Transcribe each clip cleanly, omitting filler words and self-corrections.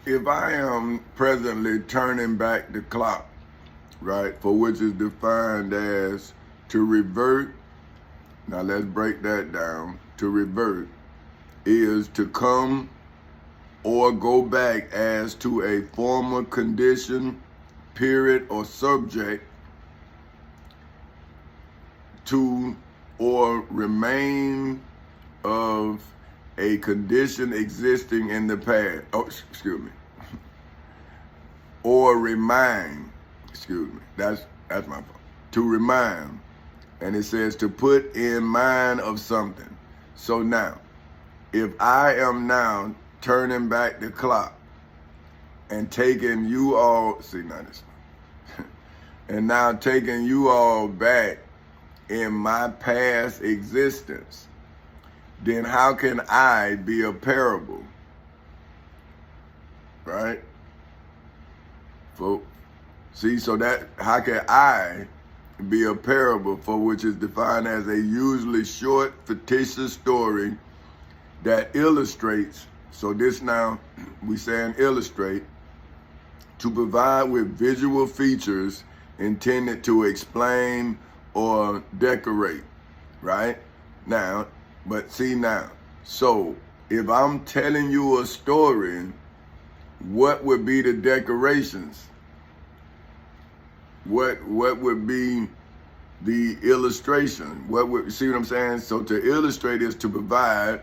if I am presently turning back the clock, right, for which is defined as to revert. Now let's break that down. To revert is to come or go back as to a former condition, period, or subject to or remain of a condition existing in the past. Oh, excuse me. Or remind. Excuse me. That's my fault. To remind. And it says to put in mind of something. So now, if I am now turning back the clock and taking you all, see now this, and now taking you all back in my past existence, then how can I be a parable? Right? So that, how can I be a parable, for which is defined as a usually short, fictitious story that illustrates, so this now, we saying illustrate, to provide with visual features intended to explain or decorate, right? Now, but see now, so if I'm telling you a story, what would be the decorations? What would be the illustration? What would, see what I'm saying? So to illustrate is to provide.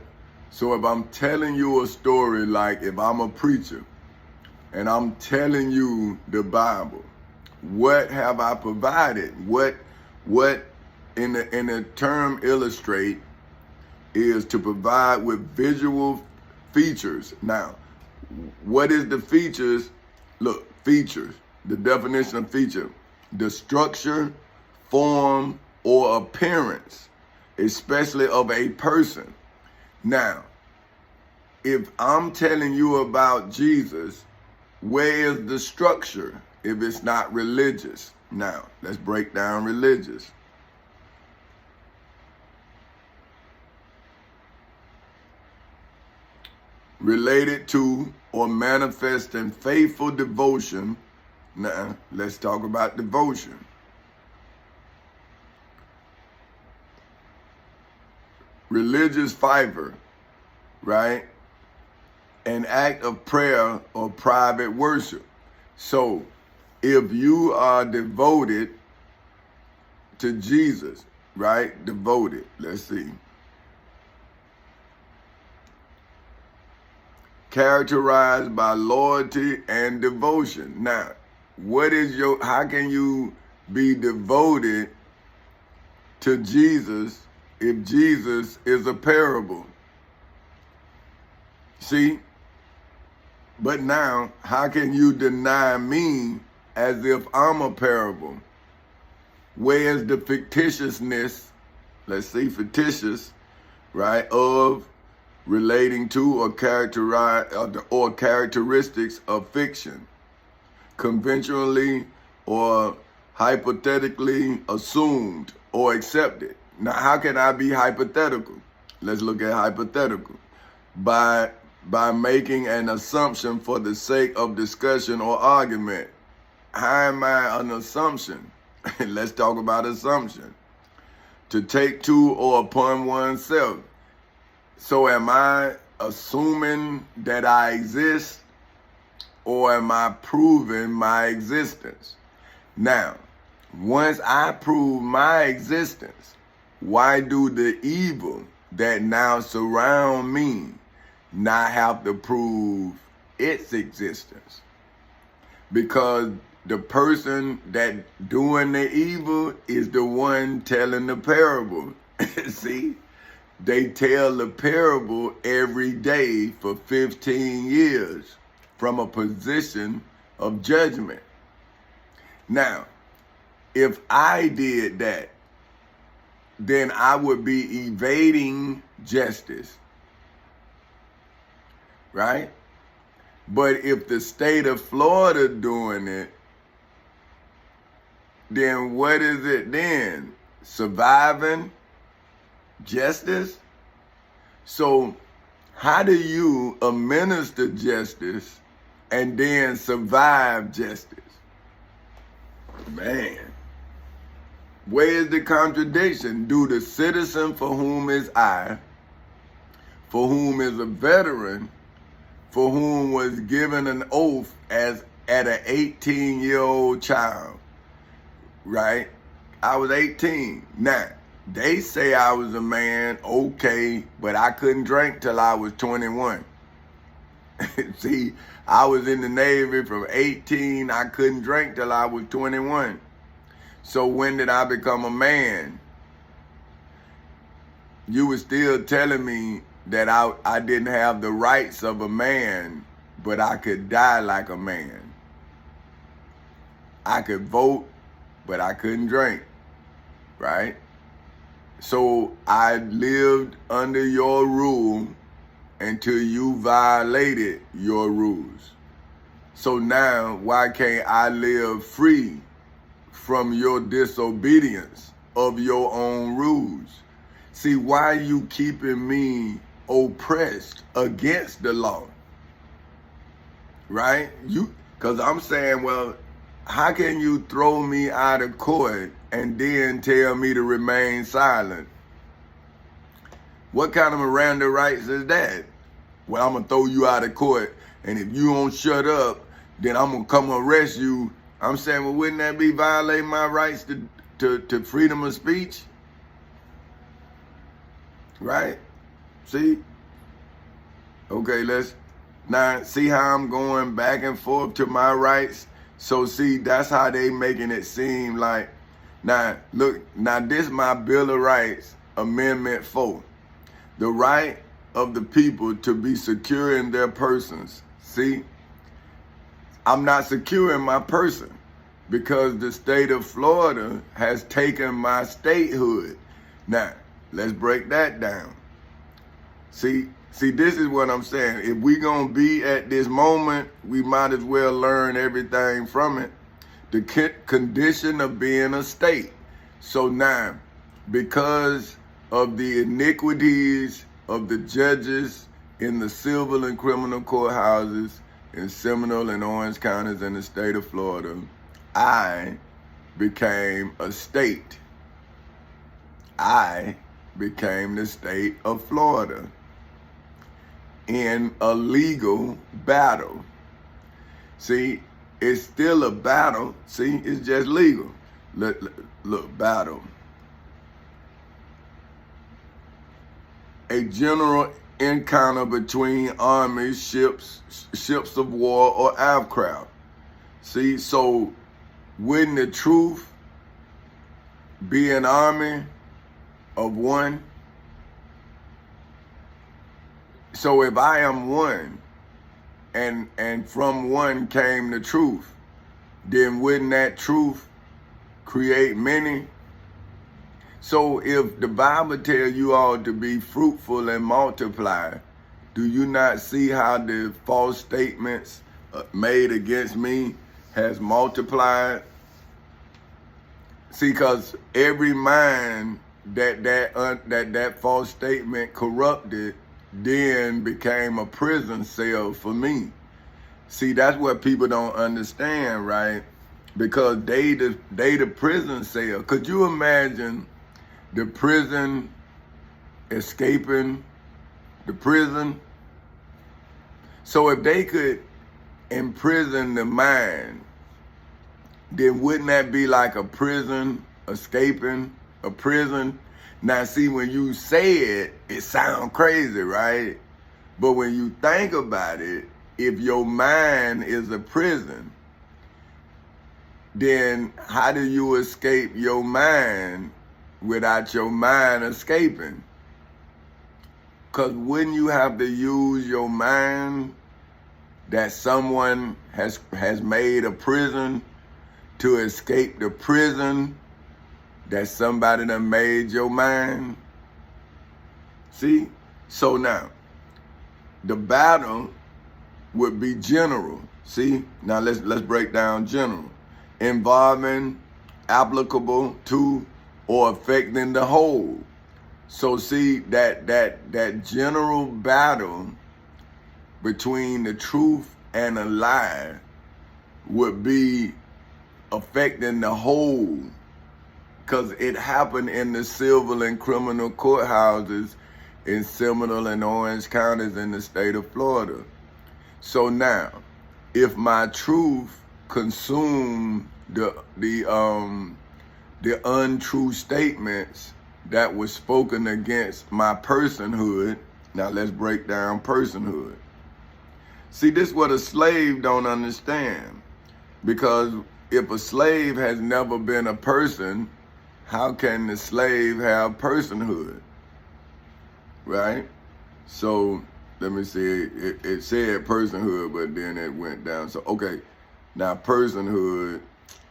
So if I'm telling you a story, like if I'm a preacher and I'm telling you the Bible, what have I provided? What in the term illustrate is to provide with visual features. Now, what is the features? Look, features, the definition of feature, the structure, form, or appearance, especially of a person. Now, if I'm telling you about Jesus, where is the structure if it's not religious? Now, let's break down religious. Related to or manifesting faithful devotion. Now, let's talk about devotion. Religious fervor, right? An act of prayer or private worship. So, if you are devoted to Jesus, right? Devoted, let's see. Characterized by loyalty and devotion. Now, how can you be devoted to Jesus if Jesus is a parable? See? But now, how can you deny me as if I'm a parable? Where's the fictitiousness, let's see, fictitious, right, of relating to or characteristics of fiction, conventionally or hypothetically assumed or accepted. Now, how can I be hypothetical? Let's look at hypothetical. By making an assumption for the sake of discussion or argument. How am I an assumption? Let's talk about assumption. To take to or upon oneself. So am I assuming that I exist, or am I proving my existence? Now, once I prove my existence, why do the evil that now surround me not have to prove its existence? Because the person that doing the evil is the one telling the parable. See? They tell the parable every day for 15 years from a position of judgment. Now, if I did that, then I would be evading justice, right? But if the state of Florida doing it, then what is it then? Surviving justice? So how do you administer justice and then survive justice. Man, where is the contradiction? Do the citizen for whom is I, for whom is a veteran, for whom was given an oath as at an 18-year-old child, right? I was 18. Now, they say I was a man, okay, but I couldn't drink till I was 21. See, I was in the Navy from 18. I couldn't drink till I was 21. So when did I become a man? You were still telling me that I didn't have the rights of a man, but I could die like a man. I could vote, but I couldn't drink, right? So I lived under your rule until you violated your rules. So now, why can't I live free from your disobedience of your own rules? See, why you keeping me oppressed against the law? Right? Because I'm saying, well, how can you throw me out of court and then tell me to remain silent? What kind of Miranda rights is that? Well, I'm going to throw you out of court, and if you don't shut up, then I'm going to come arrest you. I'm saying, well, wouldn't that be violating my rights to freedom of speech? Right? See? Okay, let's now see how I'm going back and forth to my rights. So see, that's how they making it seem like, now look, now this my Bill of Rights, Amendment 4. The right of the people to be secure in their persons. See, I'm not secure in my person because the state of Florida has taken my statehood. Now, let's break that down. See, this is what I'm saying. If we gonna be at this moment, we might as well learn everything from it. The condition of being a state. So now, because of the iniquities of the judges in the civil and criminal courthouses in Seminole and Orange counties in the state of Florida, I became a state. I became the state of Florida in a legal battle. See, it's still a battle. See, it's just legal. Look, battle. A general encounter between armies, ships of war, or aircraft. See, so wouldn't the truth be an army of one? So if I am one, and from one came the truth, then wouldn't that truth create many? So if the Bible tells you all to be fruitful and multiply, do you not see how the false statements made against me has multiplied? See, because every mind that false statement corrupted then became a prison cell for me. See, that's what people don't understand, right? Because they the prison cell. Could you imagine the prison escaping the prison? So if they could imprison the mind, then wouldn't that be like a prison escaping a prison? Now see, when you say it, it sounds crazy, right? But when you think about it, if your mind is a prison, then how do you escape your mind without your mind escaping? Because wouldn't you have to use your mind that someone has made a prison to escape the prison that somebody done made your mind? See? So now, the battle would be general. See? Now let's break down general. Involving, applicable to, or affecting the whole. So see, that general battle between the truth and a lie would be affecting the whole, because it happened in the civil and criminal courthouses in Seminole and Orange counties in the state of Florida. So now, if my truth consumed the untrue statements that were spoken against my personhood, now let's break down personhood. See, this is what a slave don't understand, because if a slave has never been a person, how can the slave have personhood, right? So let me see, it said personhood, but then it went down. So, okay, now personhood,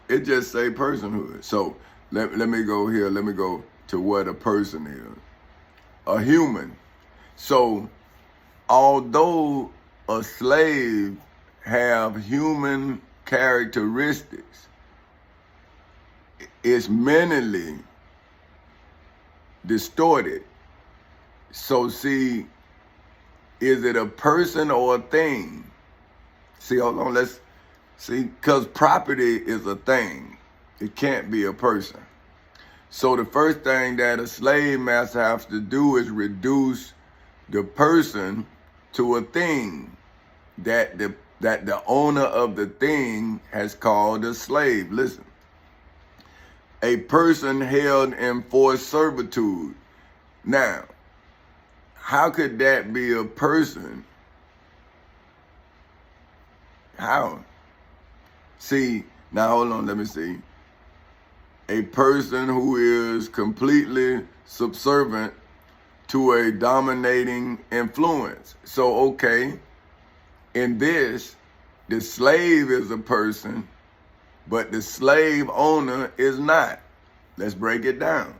it just say personhood. So let me go here, let me go to what a person is. A human. So although a slave have human characteristics, it's mentally distorted. So see, is it a person or a thing? See, hold on, let's see, because property is a thing. It can't be a person. So the first thing that a slave master has to do is reduce the person to a thing that the owner of the thing has called a slave. Listen, a person held in forced servitude. Now, how could that be a person? How? See, now hold on, let me see. A person who is completely subservient to a dominating influence. So, okay, in this, the slave is a person, but the slave owner is not. Let's break it down.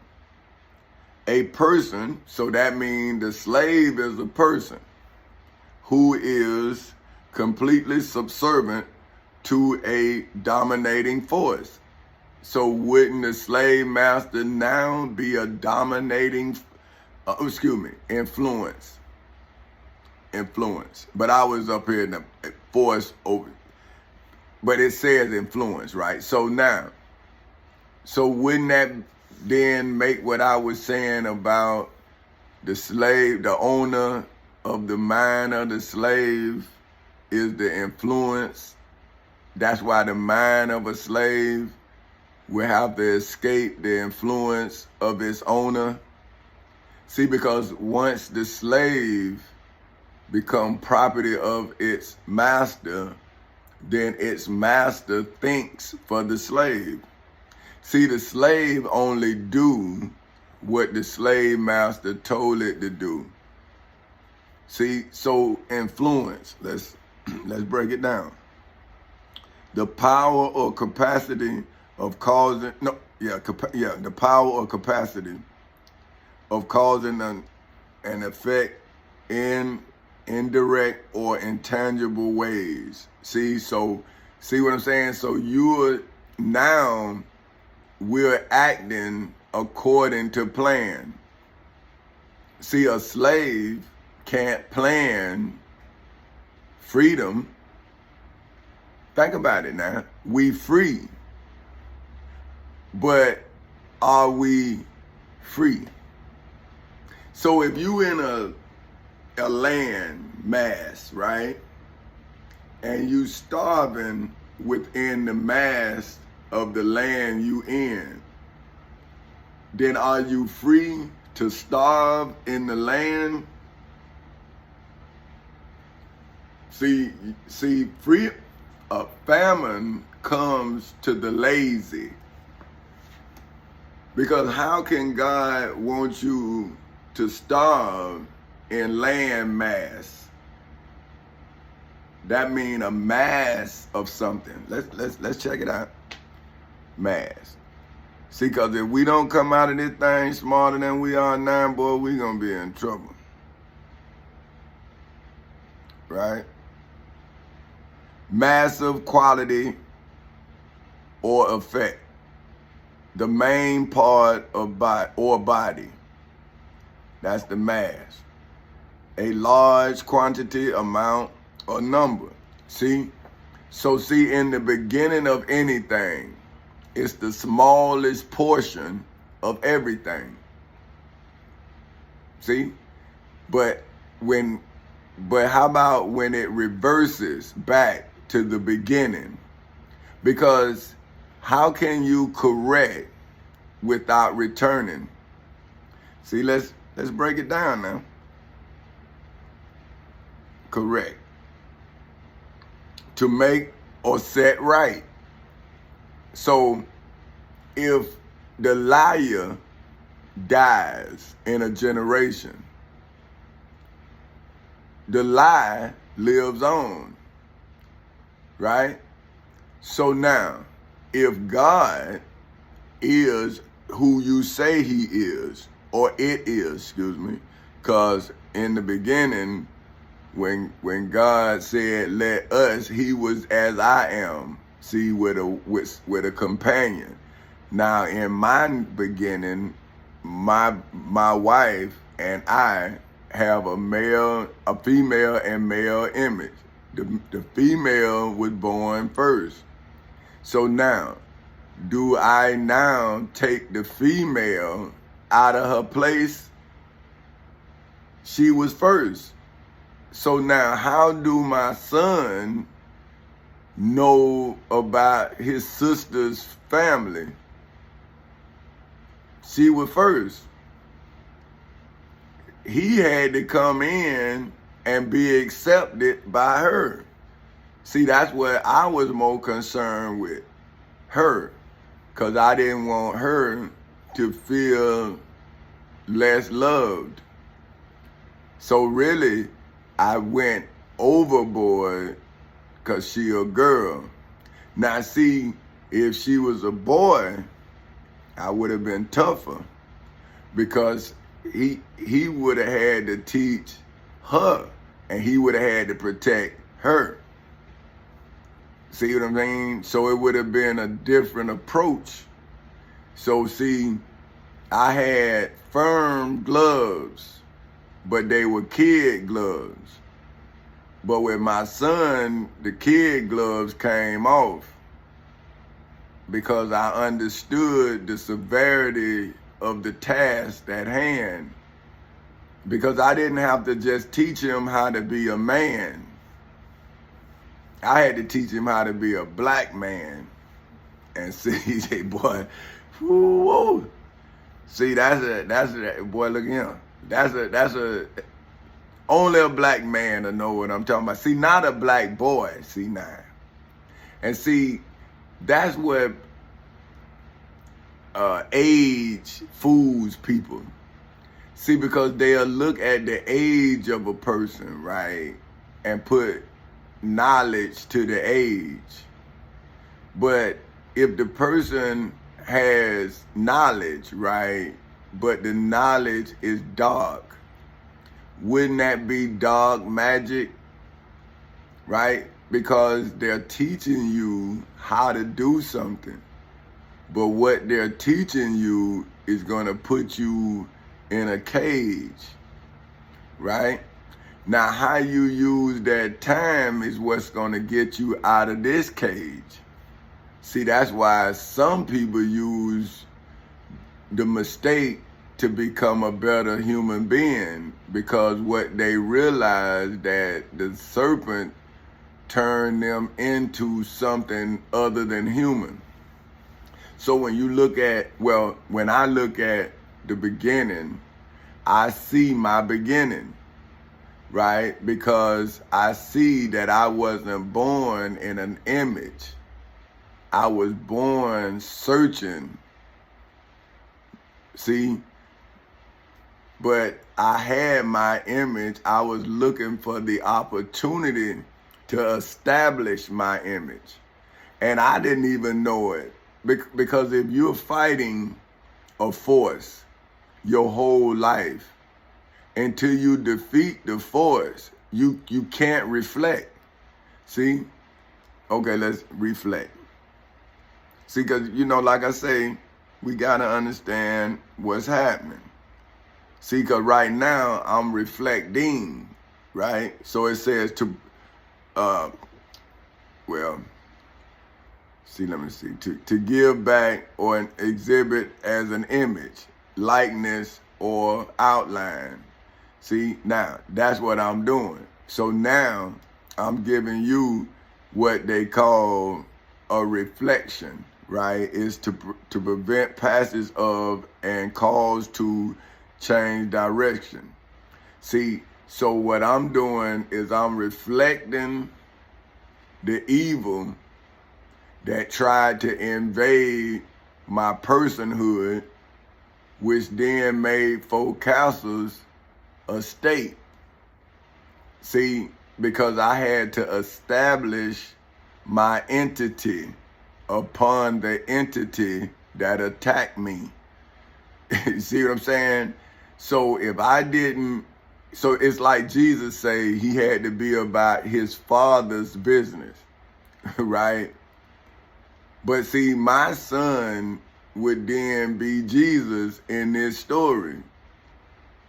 A person, so that means the slave is a person who is completely subservient to a dominating force. So wouldn't the slave master now be a dominating, influence? But I was up here in the force over, but it says influence, right? So now, so wouldn't that then make what I was saying about the slave, the owner of the mind of the slave is the influence? That's why the mind of a slave will have to escape the influence of its owner. See, because once the slave become property of its master, then its master thinks for the slave. See, the slave only do what the slave master told it to do. See, so influence, let's break it down. The power or capacity of causing, the power or capacity of causing an effect in indirect or intangible ways. See what I'm saying? So we're acting according to plan. See, a slave can't plan freedom. Think about it now. We free. But are we free? So if you in a land mass, right? And you starving within the mass of the land you in, then are you free to starve in the land? See, a famine comes to the lazy. Because how can God want you to starve in land mass? That means a mass of something. Let's check it out. Mass. See, because if we don't come out of this thing smarter than we are now, boy, we gonna be in trouble. Right? Massive quality or effect. The main part of body. That's the mass. A large quantity, amount, or number. See? So see, in the beginning of anything, it's the smallest portion of everything. See? But how about when it reverses back to the beginning? Because how can you correct without returning? See, let's break it down now. Correct. To make or set right. So if the liar dies in a generation, the lie lives on, right? So now, if God is who you say he is, or it is, excuse me, because in the beginning, when God said, let us, he was as I am, see, with a companion. Now, in my beginning, my wife and I have a female and male image. The female was born first. So now, do I now take the female out of her place? She was first. So now, how do my son know about his sister's family? She was first. He had to come in and be accepted by her. See, that's what I was more concerned with, her, because I didn't want her to feel less loved. So really, I went overboard because she a girl. Now see, if she was a boy, I would have been tougher, because he would have had to teach her, and he would have had to protect her. See what I mean? So it would have been a different approach. So see, I had firm gloves, but they were kid gloves. But with my son, the kid gloves came off, because I understood the severity of the task at hand. Because I didn't have to just teach him how to be a man. I had to teach him how to be a black man. And see, say, boy, whoa. See, that's a boy, look at him. That's a only a black man to know what I'm talking about. See, not a black boy, see now. And see, that's what age fools people. See, because they'll look at the age of a person, right, and put knowledge to the age. But if the person has knowledge, right, but the knowledge is dark, wouldn't that be dark magic, right? Because they're teaching you how to do something. But what they're teaching you is going to put you in a cage, right? Now, how you use that time is what's going to get you out of this cage. See, that's why some people use the mistake to become a better human being, because what they realize that the serpent turned them into something other than human. So when you look at, well, when I look at the beginning, I see my beginning, right? Because I see that I wasn't born in an image. I was born searching. See? But I had my image. I was looking for the opportunity to establish my image. And I didn't even know it. Because if you're fighting a force your whole life, until you defeat the force, you can't reflect. See? Okay, let's reflect. See, because, you know, like I say, we got to understand what's happening. See, because right now I'm reflecting, right? So it says to well, see, let me see. To give back or exhibit as an image, likeness, or outline. See, now that's what I'm doing. So now I'm giving you what they call a reflection, right? Is to prevent passage of and cause to change direction. See, so what I'm doing is I'm reflecting the evil that tried to invade my personhood, which then made Four Castles a state. See, because I had to establish my entity upon the entity that attacked me. You see what I'm saying? So if I didn't, so it's like Jesus say he had to be about his Father's business, right? But see, my son would then be Jesus in this story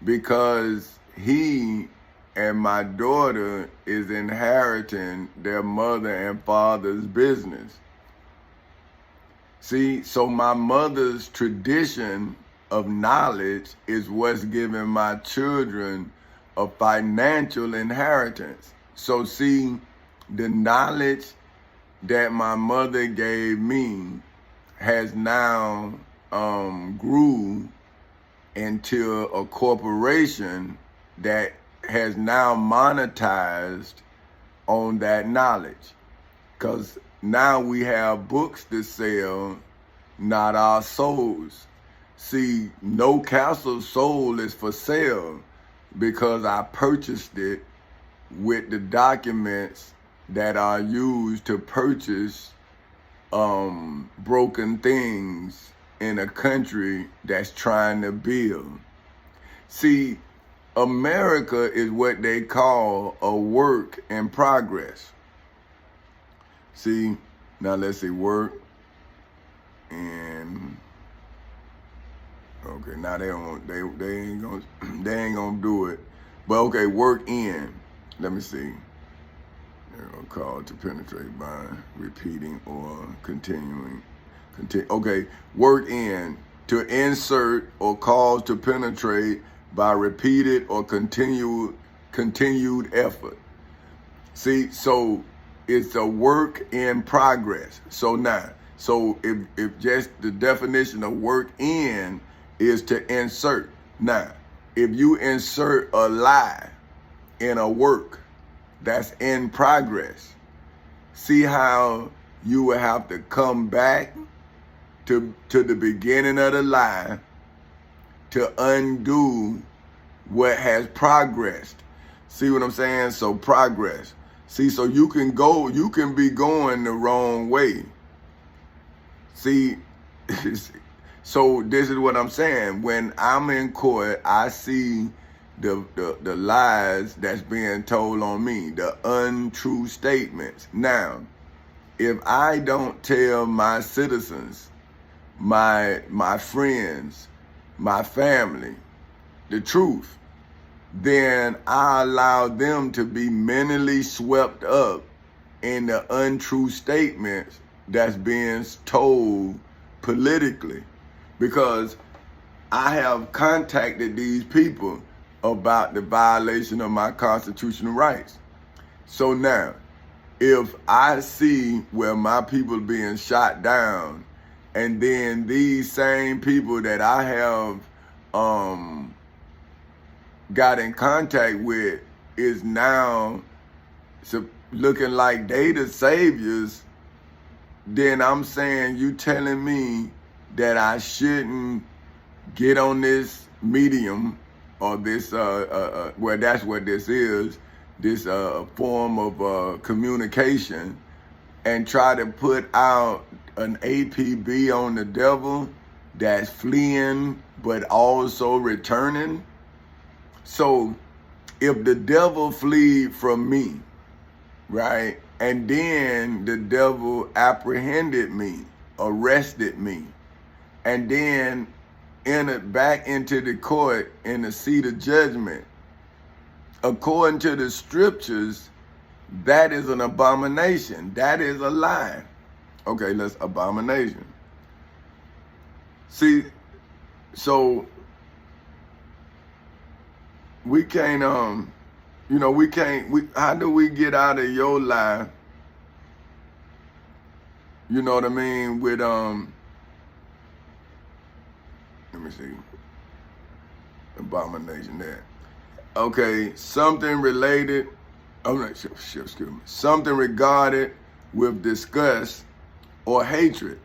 because he and my daughter is inheriting their mother and father's business. See, so my mother's tradition of knowledge is what's giving my children a financial inheritance. So see, the knowledge that my mother gave me has now grew into a corporation that has now monetized on that knowledge. Because now we have books to sell, not our souls. See, No Castle's soul is for sale because I purchased it with the documents that are used to purchase broken things in a country that's trying to build. See, America is what they call a work in progress. See, now let's see, work and okay, now they ain't gonna do it. But okay, work in. Let me see. Called to penetrate by repeating or continuing. Okay, work in, to insert or cause to penetrate by repeated or continued effort. See, so it's a work in progress. So now, so if just the definition of work in is to insert. Now, if you insert a lie in a work that's in progress, see how you will have to come back to the beginning of the lie to undo what has progressed. See what I'm saying? So progress. See, so you can be going the wrong way. See, so this is what I'm saying. When I'm in court, I see the lies that's being told on me, the untrue statements. Now, if I don't tell my citizens, my friends, my family, the truth, then I allow them to be mentally swept up in the untrue statements that's being told politically. Because I have contacted these people about the violation of my constitutional rights. So now, if I see where my people being shot down, and then these same people that I have got in contact with is now looking like they the saviors, then I'm saying you telling me that I shouldn't get on this medium or this, well, that's what this is, this form of communication, and try to put out an APB on the devil that's fleeing but also returning. So if the devil fled from me, right, and then the devil apprehended me, arrested me, and then entered back into the court in the seat of judgment, according to the scriptures, that is an abomination. That is a lie. Okay, let's abomination. See, so we can't, how do we get out of your lie? You know what I mean? With, let me see, abomination there. Okay, something related, excuse me, something regarded with disgust or hatred.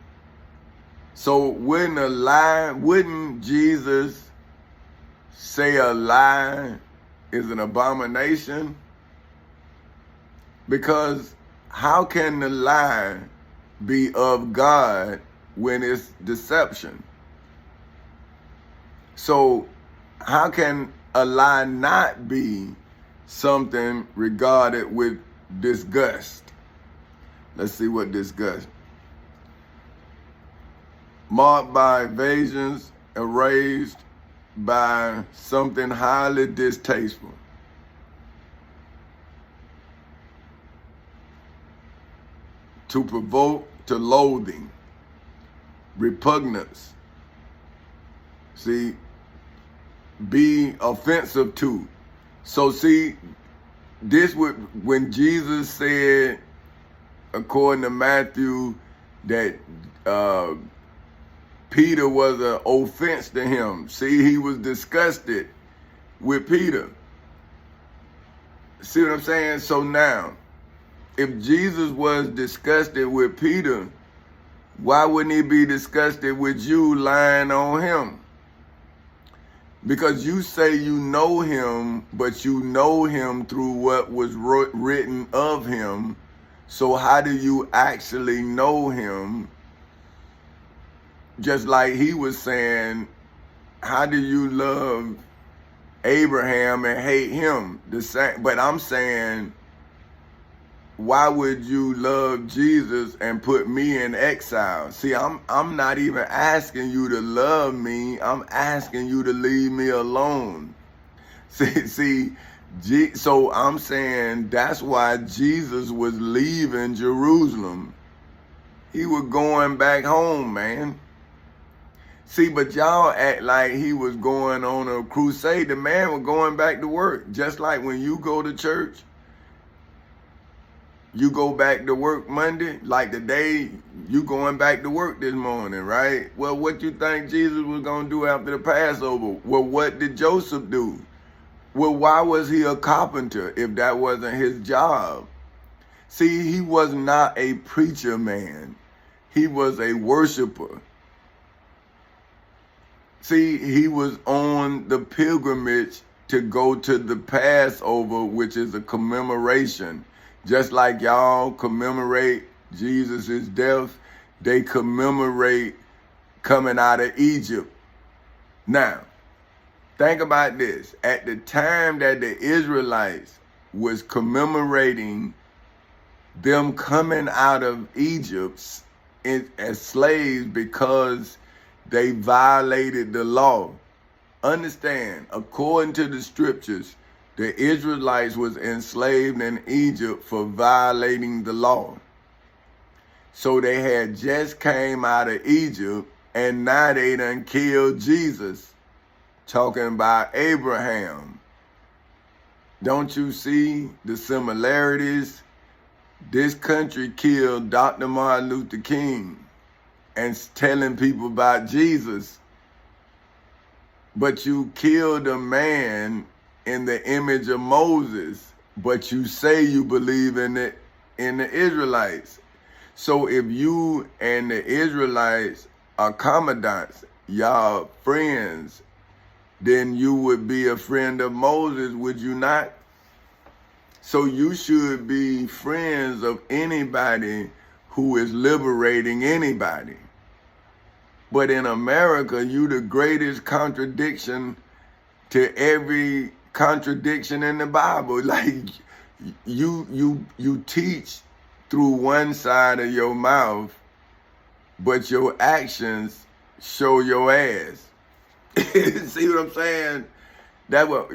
So wouldn't Jesus say a lie is an abomination? Because how can the lie be of God when it's deception? So how can a lie not be something regarded with disgust? Let's see what disgust. Marked by evasions, erased by something highly distasteful. To provoke to loathing, repugnance. See, be offensive to. So see, this would, when Jesus said, according to Matthew, that Peter was an offense to him. See, he was disgusted with Peter. See what I'm saying? So now, if Jesus was disgusted with Peter, why wouldn't he be disgusted with you lying on him? Because you say you know him, but you know him through what was written of him. So how do you actually know him? Just like he was saying, how do you love Abraham and hate him? The same, but I'm saying, why would you love Jesus and put me in exile? See, I'm not even asking you to love me. I'm asking you to leave me alone. So I'm saying that's why Jesus was leaving Jerusalem. He was going back home, man. See, but y'all act like he was going on a crusade. The man was going back to work. Just like when you go to church, you go back to work Monday, like the day you going back to work this morning, right? Well, what you think Jesus was going to do after the Passover? Well, what did Joseph do? Well, why was he a carpenter if that wasn't his job? See, he was not a preacher man. He was a worshiper. See, he was on the pilgrimage to go to the Passover, which is a commemoration. Just like y'all commemorate Jesus' death, they commemorate coming out of Egypt. Now, think about this. At the time that the Israelites was commemorating them coming out of Egypt as slaves because they violated the law. Understand, according to the scriptures, the Israelites was enslaved in Egypt for violating the law. So they had just came out of Egypt and now they done killed Jesus. Talking about Abraham. Don't you see the similarities? This country killed Dr. Martin Luther King and telling people about Jesus. But you killed a man in the image of Moses, but you say you believe in the Israelites. So if you and the Israelites are commandants, y'all friends, then you would be a friend of Moses, would you not? So you should be friends of anybody who is liberating anybody. But in America, you the greatest contradiction to every contradiction in the Bible. Like you teach through one side of your mouth, but your actions show your ass. See what I'm saying? That was,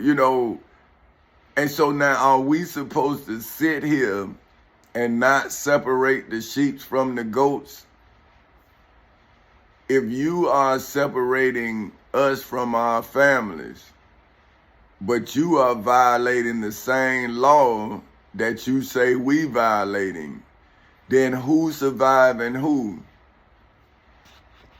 And so now are we supposed to sit here and not separate the sheep from the goats? If you are separating us from our families, but you are violating the same law that you say we violating, then who's surviving who?